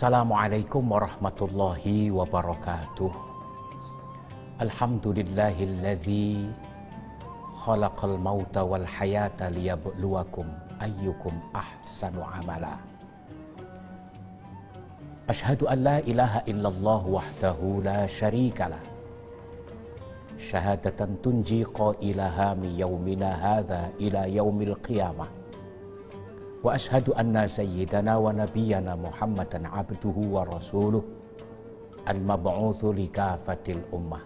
Assalamualaikum warahmatullahi wabarakatuh. Alhamdulillahilladzi khalaqal mauta wal hayata liyabluwakum ayyukum ahsanu amala. Asyhadu an la ilaha illallah wahdahu la syarikalah. Syahadatan tunji qailaha min yaumina hadza ila yaumil qiyamah. Wa ashhadu anna sayyidana wa nabiyyana Muhammadan abduhu wa rasuluh al-mab'utsu likafatil ummah.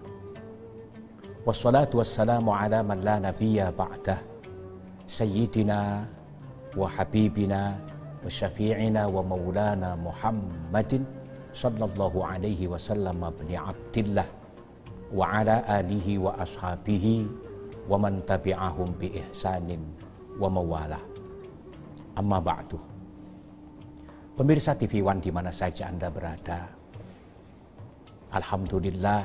Wassalatu wassalamu ala man la nabiyya ba'dah sayyidina wa habibina wa syafi'ina wa maulana Muhammadin sallallahu alaihi wasallam ibn Abdillah wa ala alihi wa ashabihi wa man tabi'ahum bi ihsanin wa mawalah. Amma ba'du. Pemirsa TV One di mana saja Anda berada, alhamdulillah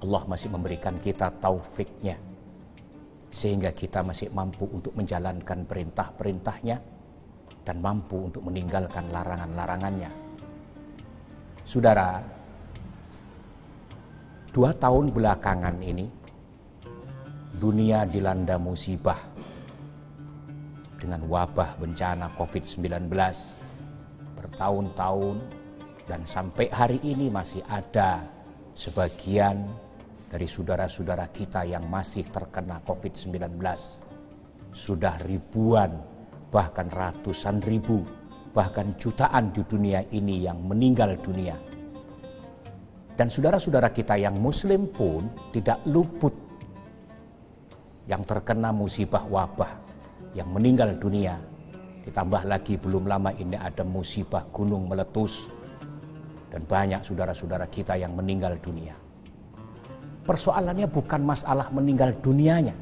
Allah masih memberikan kita taufiknya sehingga kita masih mampu untuk menjalankan perintah-perintahnya dan mampu untuk meninggalkan larangan-larangannya. Saudara, 2 tahun belakangan ini dunia dilanda musibah dengan wabah bencana COVID-19 bertahun-tahun, dan sampai hari ini masih ada sebagian dari saudara-saudara kita yang masih terkena COVID-19. Sudah ribuan, bahkan ratusan ribu, bahkan jutaan di dunia ini yang meninggal dunia. Dan saudara-saudara kita yang muslim pun tidak luput yang terkena musibah wabah, yang meninggal dunia. Ditambah lagi belum lama ini ada musibah gunung meletus dan banyak saudara-saudara kita yang meninggal dunia. Persoalannya bukan masalah meninggal dunianya.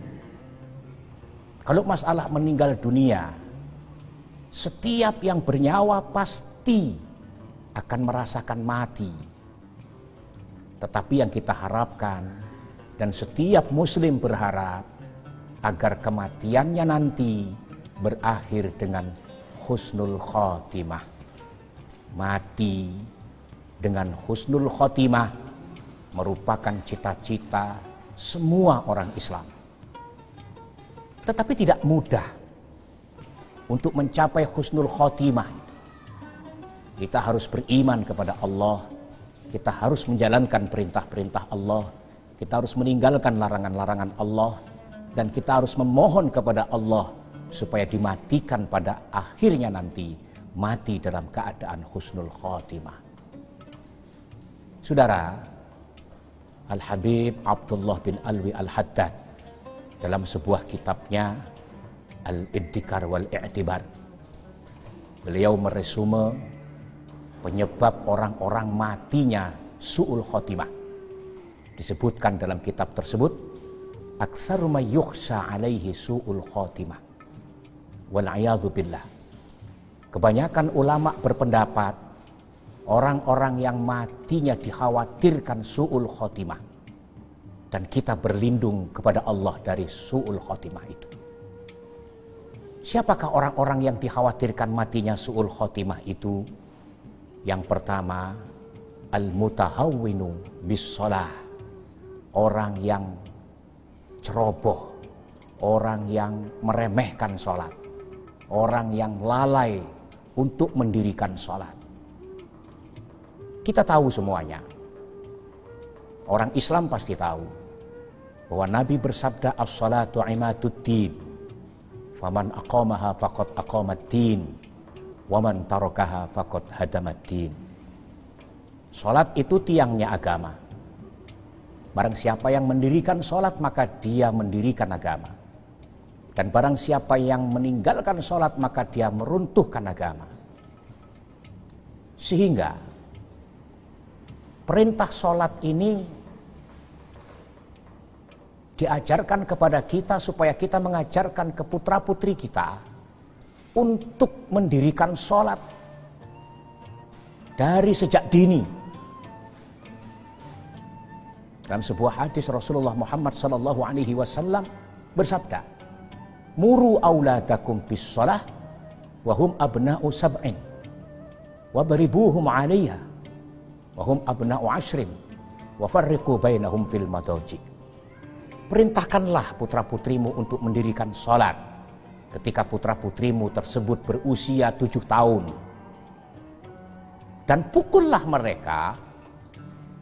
Kalau masalah meninggal dunia, setiap yang bernyawa pasti akan merasakan mati. Tetapi yang kita harapkan, dan setiap muslim berharap, agar kematiannya nanti berakhir dengan husnul khotimah. Mati dengan husnul khotimah merupakan cita-cita semua orang Islam. Tetapi tidak mudah untuk mencapai husnul khotimah. Kita harus beriman kepada Allah, kita harus menjalankan perintah-perintah Allah, kita harus meninggalkan larangan-larangan Allah, dan kita harus memohon kepada Allah supaya dimatikan pada akhirnya nanti mati dalam keadaan husnul khotimah. Saudara, Al-Habib Abdullah bin Alwi Al-Haddad dalam sebuah kitabnya Al-Iddikar wal-I'tibar, beliau meresume penyebab orang-orang matinya su'ul khotimah. Disebutkan dalam kitab tersebut, aktsaru ma yukhsha alaihi su'ul khotimah wal a'yadzu billah. Kebanyakan ulama berpendapat orang-orang yang matinya dikhawatirkan su'ul khotimah, dan kita berlindung kepada Allah dari su'ul khotimah itu. Siapakah orang-orang yang dikhawatirkan matinya su'ul khotimah itu? Yang pertama, al-mutahawwinu bis shalah, orang yang ceroboh, orang yang meremehkan sholat, orang yang lalai untuk mendirikan sholat. Kita tahu semuanya, orang Islam pasti tahu bahwa Nabi bersabda, as-salatu imaduddin, faman aqamaha faqad aqamaddin, waman tarakaha faqad hadamaddin. Sholat itu tiangnya agama. Barang siapa yang mendirikan sholat, maka dia mendirikan agama. Dan barang siapa yang meninggalkan sholat, maka dia meruntuhkan agama. Sehingga perintah sholat ini diajarkan kepada kita supaya kita mengajarkan ke putra-putri kita untuk mendirikan sholat dari sejak dini. Dalam sebuah hadis Rasulullah Muhammad sallallahu alaihi wasallam bersabda, "Muru auladakum bis shalah wa hum abna'u sab'in." Wadribuhum 'alaiha wa hum abna'u 'ashrin wa farriqu bainahum fil madaji. Perintahkanlah putra-putrimu untuk mendirikan salat ketika putra-putrimu tersebut berusia 7 tahun. Dan pukullah mereka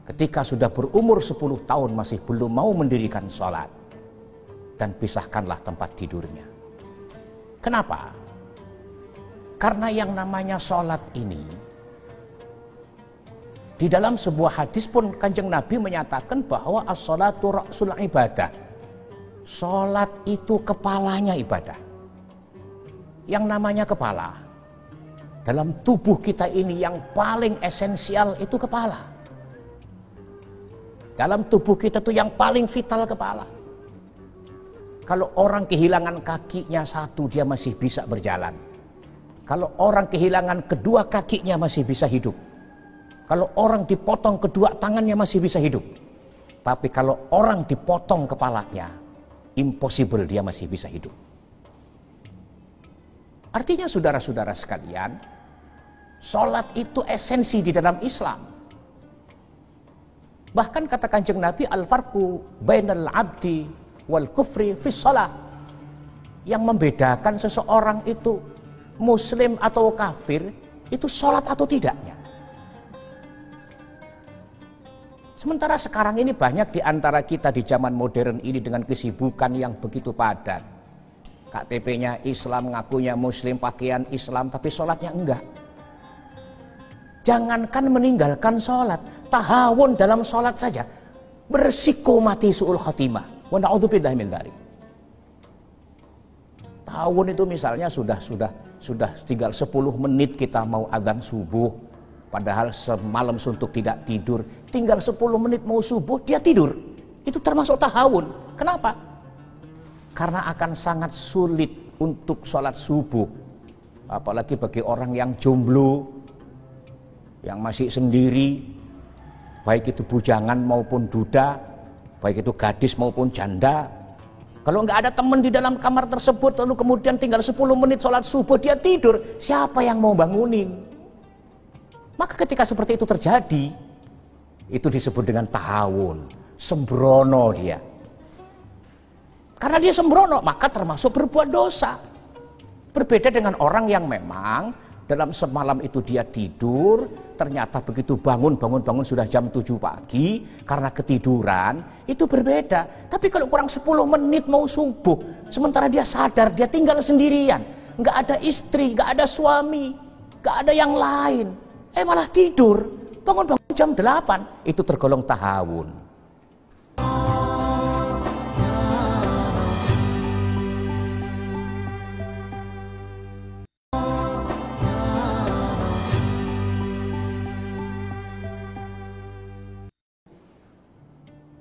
ketika sudah berumur 10 tahun masih belum mau mendirikan salat. Dan pisahkanlah tempat tidurnya. Kenapa? Karena yang namanya salat ini, di dalam sebuah hadis pun Kanjeng Nabi menyatakan bahwa as-salatu ra'sul ibadah. Salat itu kepalanya ibadah. Yang namanya kepala, dalam tubuh kita ini yang paling esensial itu kepala. Dalam tubuh kita tuh yang paling vital kepala. Kalau orang kehilangan kakinya satu, dia masih bisa berjalan. Kalau orang kehilangan kedua kakinya masih bisa hidup. Kalau orang dipotong kedua tangannya masih bisa hidup. Tapi kalau orang dipotong kepalanya, impossible, dia masih bisa hidup. Artinya saudara-saudara sekalian, salat itu esensi di dalam Islam. Bahkan kata Kanjeng Nabi, al-farqu bainal abdi wal kufri fis shalah. Yang membedakan seseorang itu muslim atau kafir, itu salat atau tidaknya. Sementara sekarang ini banyak di antara kita di zaman modern ini dengan kesibukan yang begitu padat. KTP-nya Islam, ngakunya muslim, pakaian Islam, tapi sholatnya enggak. Jangankan meninggalkan sholat, tahawun dalam sholat saja bersiko mati su'ul khatimah. Wa na'udzubillahi min dzalik. Tahawun itu misalnya sudah tinggal 10 menit kita mau azan subuh, padahal semalam suntuk tidak tidur, tinggal 10 menit mau subuh dia tidur. Itu termasuk tahawun. Kenapa? Karena akan sangat sulit untuk sholat subuh. Apalagi bagi orang yang jomblo, yang masih sendiri, baik itu bujangan maupun duda, baik itu gadis maupun janda. Kalau nggak ada teman di dalam kamar tersebut, lalu kemudian tinggal 10 menit sholat subuh dia tidur, siapa yang mau bangunin? Maka ketika seperti itu terjadi, itu disebut dengan tahawun, sembrono dia. Karena dia sembrono, maka termasuk berbuat dosa. Berbeda dengan orang yang memang dalam semalam itu dia tidur, ternyata begitu bangun sudah jam 7 pagi karena ketiduran, itu berbeda. Tapi kalau kurang 10 menit mau subuh, sementara dia sadar dia tinggal sendirian, nggak ada istri, nggak ada suami, nggak ada yang lain, malah tidur, bangun jam 8, itu tergolong tahawun.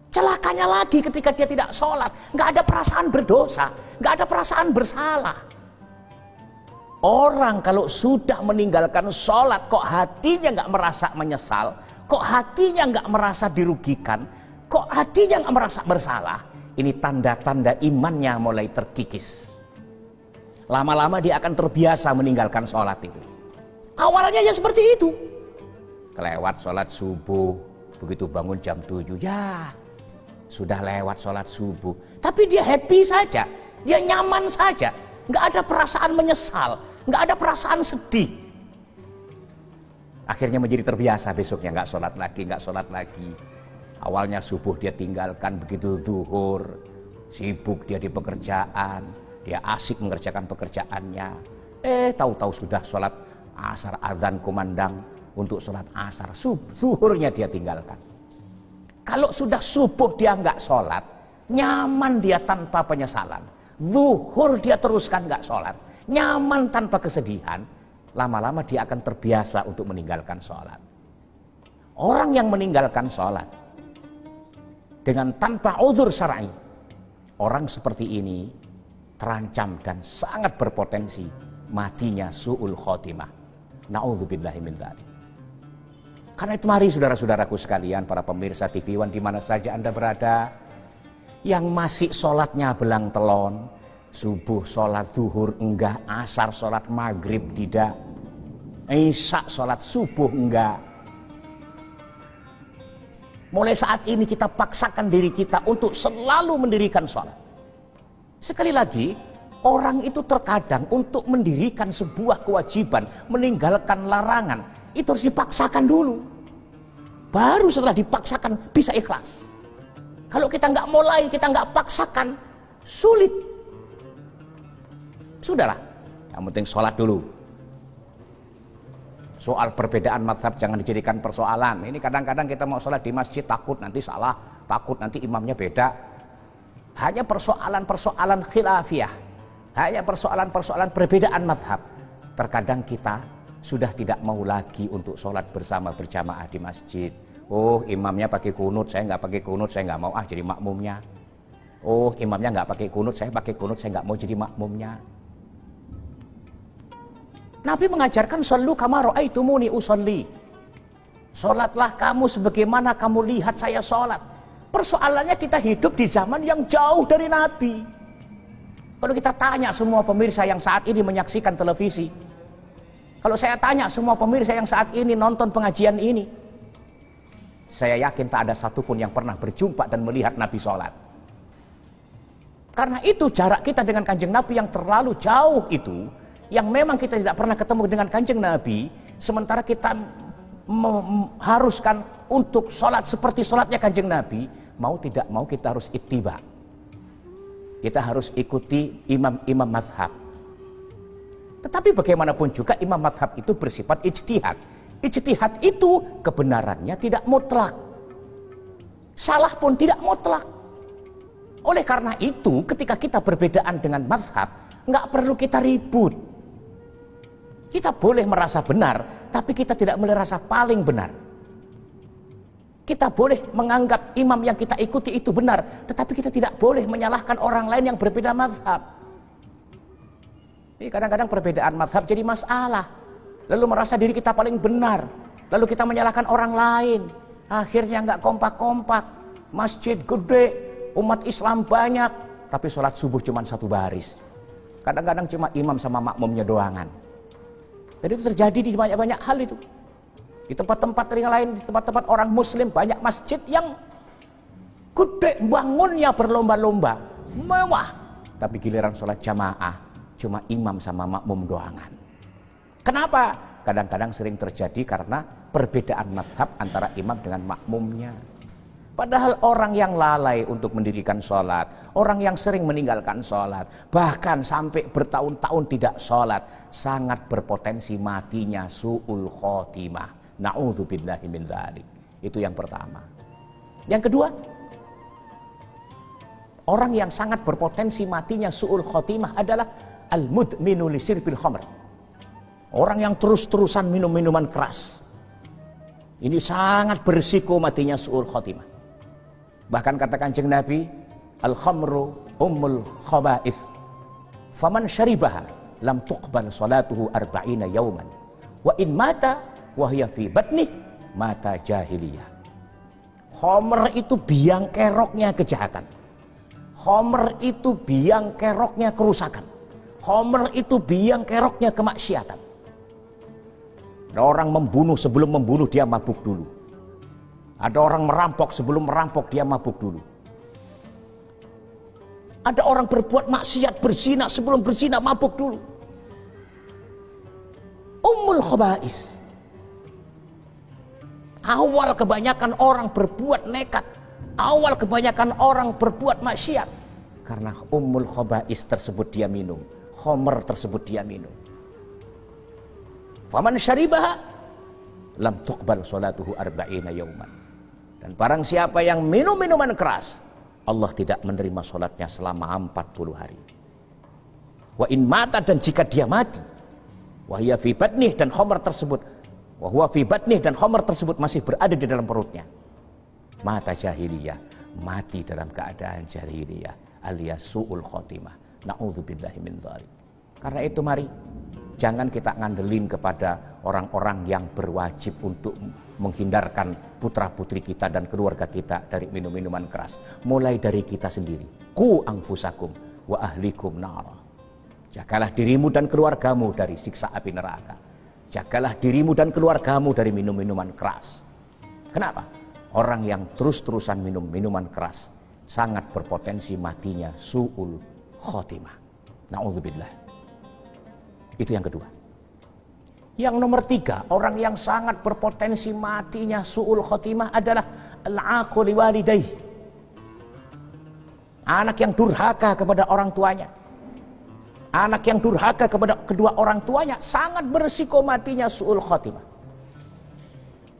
Celakanya lagi ketika dia tidak sholat, nggak ada perasaan berdosa, nggak ada perasaan bersalah. Orang kalau sudah meninggalkan sholat, kok hatinya nggak merasa menyesal, kok hatinya nggak merasa dirugikan, kok hatinya nggak merasa bersalah, ini tanda-tanda imannya mulai terkikis. Lama-lama dia akan terbiasa meninggalkan sholat itu. Awalnya ya seperti itu. Kelewat sholat subuh, begitu bangun jam 7, ya sudah lewat sholat subuh. Tapi dia happy saja, dia nyaman saja, nggak ada perasaan menyesal, nggak ada perasaan sedih. Akhirnya menjadi terbiasa, besoknya nggak sholat lagi. Awalnya subuh dia tinggalkan, begitu zuhur sibuk dia di pekerjaan, dia asik mengerjakan pekerjaannya. Tahu-tahu sudah sholat asar, azan kumandang untuk sholat asar, zuhurnya dia tinggalkan. Kalau sudah subuh dia nggak sholat, nyaman dia tanpa penyesalan. Zuhur dia teruskan nggak sholat, nyaman tanpa kesedihan. Lama-lama dia akan terbiasa untuk meninggalkan sholat. Orang yang meninggalkan sholat dengan tanpa uzur syar'i, orang seperti ini terancam dan sangat berpotensi matinya su'ul khotimah. Na'udzubillahi min dzalik. Karena itu mari saudara-saudaraku sekalian, para pemirsa TV One di mana saja Anda berada, yang masih sholatnya belang telon, subuh sholat zuhur enggak, asar sholat maghrib tidak, Isya sholat, subuh enggak. Mulai saat ini kita paksakan diri kita untuk selalu mendirikan sholat. Sekali lagi, orang itu terkadang untuk mendirikan sebuah kewajiban, meninggalkan larangan, itu harus dipaksakan dulu. Baru setelah dipaksakan bisa ikhlas. Kalau kita nggak mulai, kita nggak paksakan, sulit. Sudahlah, yang penting sholat dulu. Soal perbedaan mazhab jangan dijadikan persoalan. Ini kadang-kadang kita mau sholat di masjid takut nanti salah, takut nanti imamnya beda. Hanya persoalan-persoalan khilafiyah, hanya persoalan-persoalan perbedaan mazhab. Terkadang kita sudah tidak mau lagi untuk sholat bersama berjamaah di masjid. Oh, imamnya pakai kunut, saya nggak pakai kunut, saya nggak mau jadi makmumnya. Oh, imamnya nggak pakai kunut, saya pakai kunut, saya nggak mau jadi makmumnya. Nabi mengajarkan sallu kama ra'aitumuni usolli. Sholatlah kamu sebagaimana kamu lihat saya sholat. Persoalannya kita hidup di zaman yang jauh dari Nabi. Kalau kita tanya semua pemirsa yang saat ini menyaksikan televisi, kalau saya tanya semua pemirsa yang saat ini nonton pengajian ini, saya yakin tak ada satupun yang pernah berjumpa dan melihat Nabi sholat. Karena itu jarak kita dengan kanjeng Nabi yang terlalu jauh itu, yang memang kita tidak pernah ketemu dengan kanjeng Nabi, sementara kita mengharuskan untuk sholat seperti sholatnya kanjeng Nabi, mau tidak mau kita harus ittiba. Kita harus ikuti imam-imam mazhab. Tetapi bagaimanapun juga imam mazhab itu bersifat ijtihad. Ijtihad itu kebenarannya tidak mutlak. Salah pun tidak mutlak. Oleh karena itu ketika kita berbedaan dengan mazhab, nggak perlu kita ribut. Kita boleh merasa benar, tapi kita tidak boleh merasa paling benar. Kita boleh menganggap imam yang kita ikuti itu benar, tetapi kita tidak boleh menyalahkan orang lain yang berbeda mazhab. Kadang-kadang perbedaan mazhab jadi masalah. Lalu merasa diri kita paling benar. Lalu kita menyalahkan orang lain. Akhirnya nggak kompak-kompak. Masjid gede, umat Islam banyak, tapi sholat subuh cuma satu baris. Kadang-kadang cuma imam sama makmumnya doangan. Jadi itu terjadi di banyak-banyak hal itu. Di tempat-tempat yang lain, di tempat-tempat orang muslim banyak masjid yang gede, bangunnya berlomba-lomba, mewah. Tapi giliran sholat jamaah cuma imam sama makmum doangan. Kenapa? Kadang-kadang sering terjadi karena perbedaan mazhab antara imam dengan makmumnya. Padahal orang yang lalai untuk mendirikan sholat, orang yang sering meninggalkan sholat, bahkan sampai bertahun-tahun tidak sholat, sangat berpotensi matinya su'ul khotimah. Na'udzubillahi min dzalik. Itu yang pertama. Yang kedua, orang yang sangat berpotensi matinya su'ul khotimah adalah al-mudminu li syirbil khamr. Orang yang terus-terusan minum minuman keras. Ini sangat berisiko matinya su'ul khotimah. Bahkan kata kanjeng Nabi, al-khamru ummul khaba'ith. Faman syaribaha lam tuqbal salatuhu arba'ina yauman. Wa in mata wa hiya fi batnih mata jahiliyah. Khamr itu biang keroknya kejahatan. Khamr itu biang keroknya kerusakan. Khamr itu biang keroknya kemaksiatan. Ada orang membunuh, sebelum membunuh dia mabuk dulu. Ada orang merampok, sebelum merampok dia mabuk dulu. Ada orang berbuat maksiat, berzina, sebelum berzina mabuk dulu. Ummul khaba'is. Awal kebanyakan orang berbuat nekat, awal kebanyakan orang berbuat maksiat karena ummul khaba'is tersebut dia minum, khamr tersebut dia minum. Faman syaribaha lam tuqbal salatuhu arba'ina yauman. Dan barang siapa yang minum minuman keras, Allah tidak menerima sholatnya selama 40 hari. Wa in mata, dan jika dia mati, wa hiya fi batnih, dan khamr tersebut, wa huwa fi batnih, dan khamr tersebut masih berada di dalam perutnya, mata jahiliyah, mati dalam keadaan jahiliyah, alias su'ul khotimah. Na'udzubillahi min dzalik. Karena itu mari jangan kita ngandelin kepada orang-orang yang berwajib untuk menghindarkan putra-putri kita dan keluarga kita dari minum-minuman keras. Mulai dari kita sendiri. Qu anfusakum wa ahlikum nara. Jagalah dirimu dan keluargamu dari siksa api neraka. Jagalah dirimu dan keluargamu dari minum-minuman keras. Kenapa? Orang yang terus-terusan minum minuman keras sangat berpotensi matinya su'ul khotimah. Na'udzubillah. Itu yang kedua. Yang nomor 3, orang yang sangat berpotensi matinya su'ul khotimah adalah al-aqu liwalidayh. Anak yang durhaka kepada orang tuanya. Anak yang durhaka kepada kedua orang tuanya sangat berisiko matinya su'ul khotimah.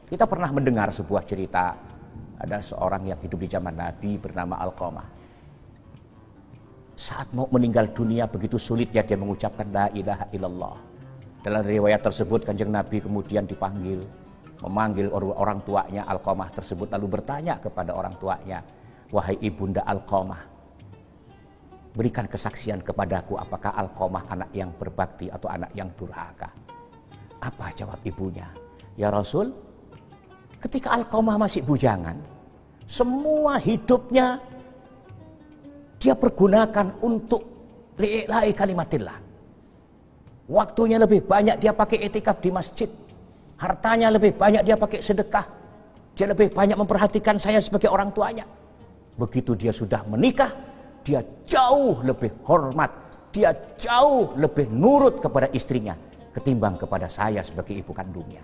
Kita pernah mendengar sebuah cerita, ada seorang yang hidup di zaman Nabi bernama Alqamah. Saat mau meninggal dunia begitu sulitnya dia mengucapkan la ilaha illallah. Dalam riwayat tersebut Kanjeng Nabi kemudian dipanggil, memanggil orang tuanya Alqamah tersebut, lalu bertanya kepada orang tuanya, wahai ibunda Alqamah, berikan kesaksian kepadaku apakah Alqamah anak yang berbakti atau anak yang durhaka. Apa jawab ibunya? Ya Rasul, ketika Alqamah masih bujangan, semua hidupnya dia pergunakan untuk li'ila'i kalimatillah. Waktunya lebih banyak dia pakai itikaf di masjid. Hartanya lebih banyak dia pakai sedekah. Dia lebih banyak memperhatikan saya sebagai orang tuanya. Begitu dia sudah menikah, dia jauh lebih hormat, dia jauh lebih nurut kepada istrinya ketimbang kepada saya sebagai ibu kandungnya.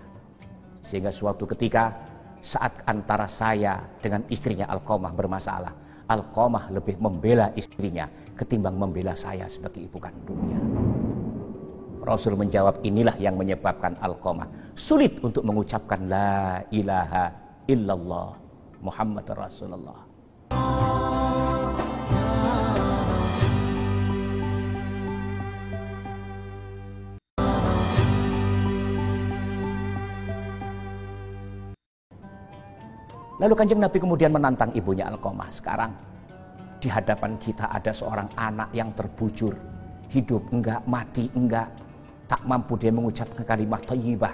Sehingga suatu ketika saat antara saya dengan istrinya Alqamah bermasalah, Alqamah lebih membela istrinya ketimbang membela saya sebagai ibu kandungnya. Rasul menjawab, inilah yang menyebabkan Alqamah sulit untuk mengucapkan la ilaha illallah Muhammad Rasulullah. Lalu Kanjeng Nabi kemudian menantang ibunya Alqamah. Sekarang di hadapan kita ada seorang anak yang terbujur, hidup enggak, mati enggak, tak mampu dia mengucapkan kalimat thayyibah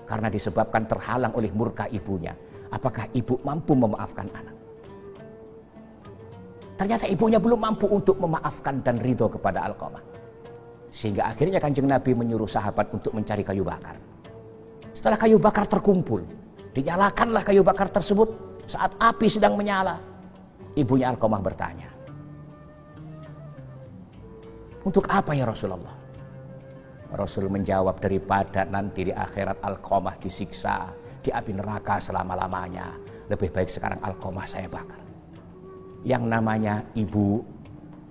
karena disebabkan terhalang oleh murka ibunya. Apakah ibu mampu memaafkan anak? Ternyata ibunya belum mampu untuk memaafkan dan ridho kepada Alqamah. Sehingga akhirnya Kanjeng Nabi menyuruh sahabat untuk mencari kayu bakar. Setelah kayu bakar terkumpul, dinyalakanlah kayu bakar tersebut. Saat api sedang menyala, ibunya Alqamah bertanya, untuk apa ya Rasulullah? Rasul menjawab, daripada nanti di akhirat Alqamah disiksa di api neraka selama-lamanya, lebih baik sekarang Alqamah saya bakar. Yang namanya ibu,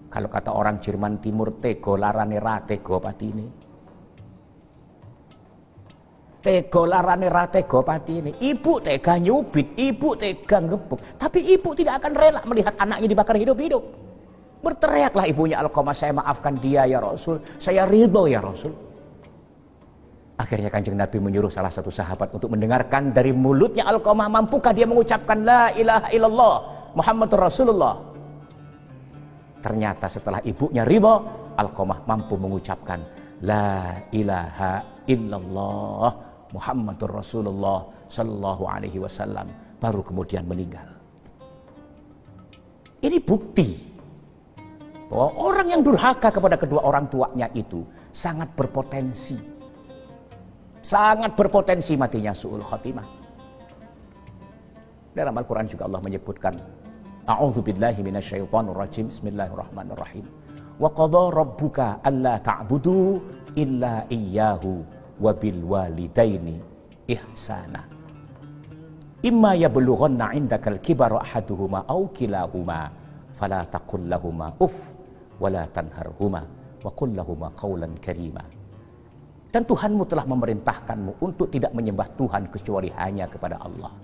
kalau kata orang Jerman Timur, tego larane ra tego patine. Tego larane ra tego patine. Ibu tega nyubit, ibu tega ngebuk, tapi ibu tidak akan rela melihat anaknya dibakar hidup-hidup. Berteriaklah ibunya Alqamah, saya maafkan dia ya Rasul, saya ridho ya Rasul. Akhirnya Kanjeng Nabi menyuruh salah satu sahabat untuk mendengarkan dari mulutnya Alqamah, mampukah dia mengucapkan la ilaha illallah Muhammadur Rasulullah. Ternyata setelah ibunya ridho, Alqamah mampu mengucapkan la ilaha illallah Muhammadur Rasulullah sallallahu alaihi wasallam, baru kemudian meninggal. Ini bukti bahwa orang yang durhaka kepada kedua orang tuanya itu sangat berpotensi matinya su'ul khotimah. Dalam Al-Quran juga Allah menyebutkan, a'udzubillahi minasyaitonir rajim, bismillahirrahmanirrahim, wa qadha rabbuka alla ta'budu illa iyyahu wa bil walidaini ihsana imma yablughanna 'indakal kibara ahaduhuma aw kilahuma fala taqul lahumā uff wa la tanharhumā wa qul lahumā qawlan karīmā. Dan Tuhanmu telah memerintahkanmu untuk tidak menyembah Tuhan kecuali hanya kepada Allah.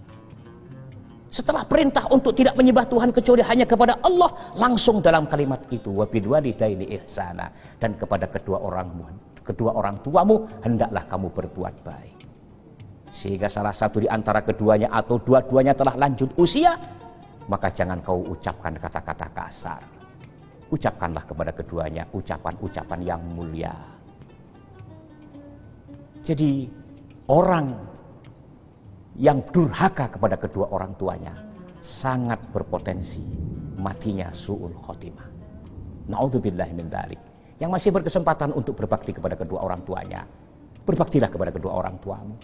Setelah perintah untuk tidak menyembah Tuhan kecuali hanya kepada Allah, langsung dalam kalimat itu, wabil walidaini ihsana, dan kepada kedua orang tuamu hendaklah kamu berbuat baik. Sehingga salah satu di antara keduanya atau dua-duanya telah lanjut usia, maka jangan kau ucapkan kata-kata kasar. Ucapkanlah kepada keduanya ucapan-ucapan yang mulia. Jadi orang yang durhaka kepada kedua orang tuanya sangat berpotensi matinya su'ul khotimah. Na'udzubillahi min dzalik. Yang masih berkesempatan untuk berbakti kepada kedua orang tuanya, Berbaktilah kepada kedua orang tuamu.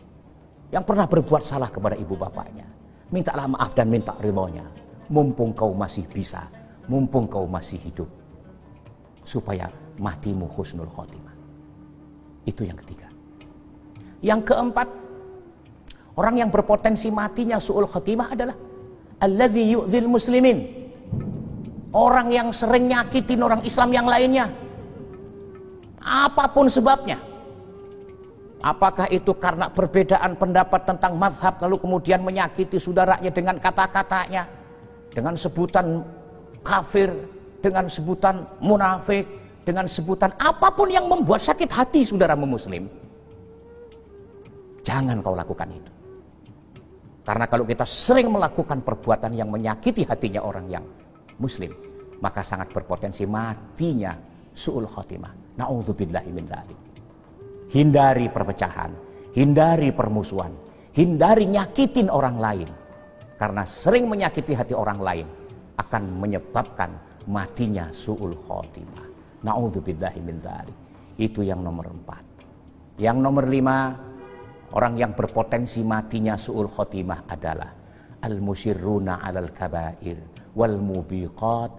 Yang pernah berbuat salah kepada ibu bapaknya, mintalah maaf dan minta ridhonya. Mumpung kau masih bisa, mumpung kau masih hidup, supaya matimu husnul khotimah. Itu yang ketiga. Yang keempat, orang yang berpotensi matinya su'ul khotimah adalah alladzi yu'dzil muslimin. Orang yang sering nyakitin orang Islam yang lainnya, apapun sebabnya. Apakah itu karena perbedaan pendapat tentang mazhab, lalu kemudian menyakiti saudaranya dengan kata-katanya, dengan sebutan kafir, dengan sebutan munafik, dengan sebutan apapun yang membuat sakit hati saudaramu muslim. Jangan kau lakukan itu. Karena kalau kita sering melakukan perbuatan yang menyakiti hatinya orang yang muslim, maka sangat berpotensi matinya su'ul khotimah. Na'udzubillahi min dzalik. Hindari perpecahan, hindari permusuhan, hindari nyakitin orang lain. Karena sering menyakiti hati orang lain akan menyebabkan matinya su'ul khotimah. Na'udzubillahi min dzalik. Itu yang nomor 4. Yang nomor 5, orang yang berpotensi matinya su'ul khotimah adalah al-musyirruna 'alal kabair wal mubiqat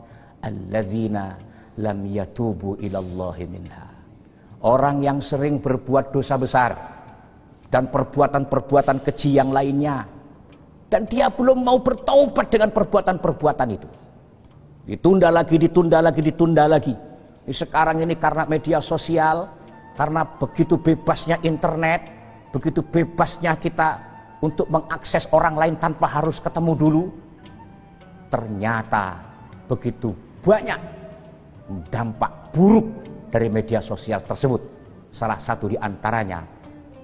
alladzina lam yatubu ilallahi minha. Orang yang sering berbuat dosa besar dan perbuatan-perbuatan keji yang lainnya, dan dia belum mau bertaubat dengan perbuatan-perbuatan itu. Ditunda lagi, ditunda lagi, ditunda lagi. Sekarang ini karena media sosial, karena begitu bebasnya internet, begitu bebasnya kita untuk mengakses orang lain tanpa harus ketemu dulu, ternyata begitu banyak dampak buruk dari media sosial tersebut. Salah satu di antaranya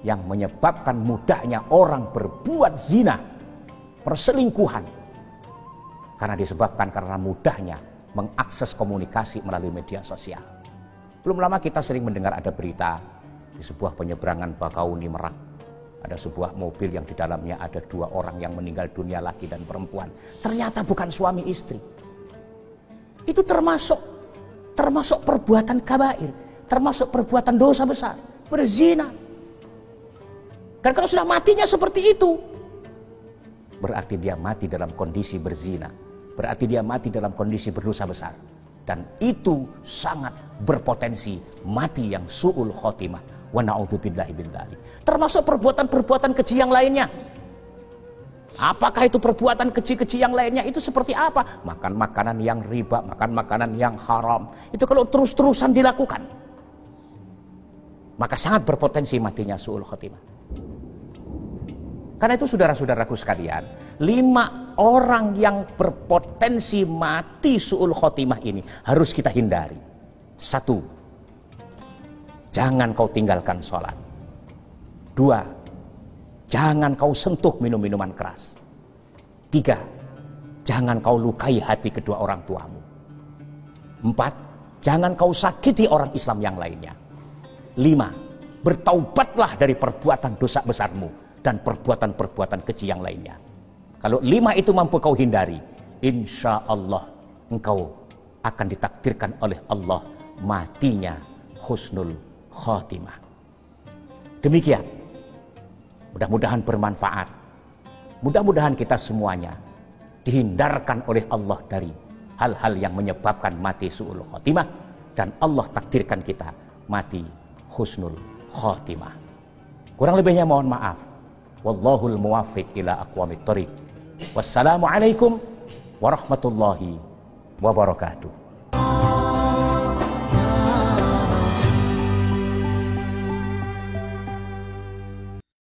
yang menyebabkan mudahnya orang berbuat zina, perselingkuhan, karena disebabkan karena mudahnya mengakses komunikasi melalui media sosial. Belum lama kita sering mendengar ada berita di sebuah penyeberangan Bakauni Merak, ada sebuah mobil yang di dalamnya ada 2 orang yang meninggal dunia, laki dan perempuan. Ternyata bukan suami istri. Itu termasuk perbuatan kabair, termasuk perbuatan dosa besar, berzina. Dan kalau sudah matinya seperti itu, berarti dia mati dalam kondisi berzina, berarti dia mati dalam kondisi berdosa besar, dan itu sangat berpotensi mati yang su'ul khotimah. Wa na'udzubillahi min dzalik. Termasuk perbuatan-perbuatan keji yang lainnya. Apakah itu perbuatan keji-keji yang lainnya? Itu seperti apa? Makan makanan yang riba, makan makanan yang haram. Itu kalau terus-terusan dilakukan, maka sangat berpotensi matinya su'ul khotimah. Karena itu saudara-saudaraku sekalian, 5 orang yang berpotensi mati su'ul khotimah ini harus kita hindari. 1, jangan kau tinggalkan sholat. 2, jangan kau sentuh minum-minuman keras. 3, jangan kau lukai hati kedua orang tuamu. 4, jangan kau sakiti orang Islam yang lainnya. 5, bertaubatlah dari perbuatan dosa besarmu dan perbuatan-perbuatan keji yang lainnya. Kalau 5 itu mampu kau hindari, insya Allah engkau akan ditakdirkan oleh Allah matinya husnul khotimah. Demikian. Mudah-mudahan bermanfaat. Mudah-mudahan kita semuanya dihindarkan oleh Allah dari hal-hal yang menyebabkan mati su'ul khotimah, dan Allah takdirkan kita mati husnul khotimah. Kurang lebihnya mohon maaf. Wallahul muwaffiq ila aqwamit thoriq. Wassalamualaikum warahmatullahi wabarakatuh.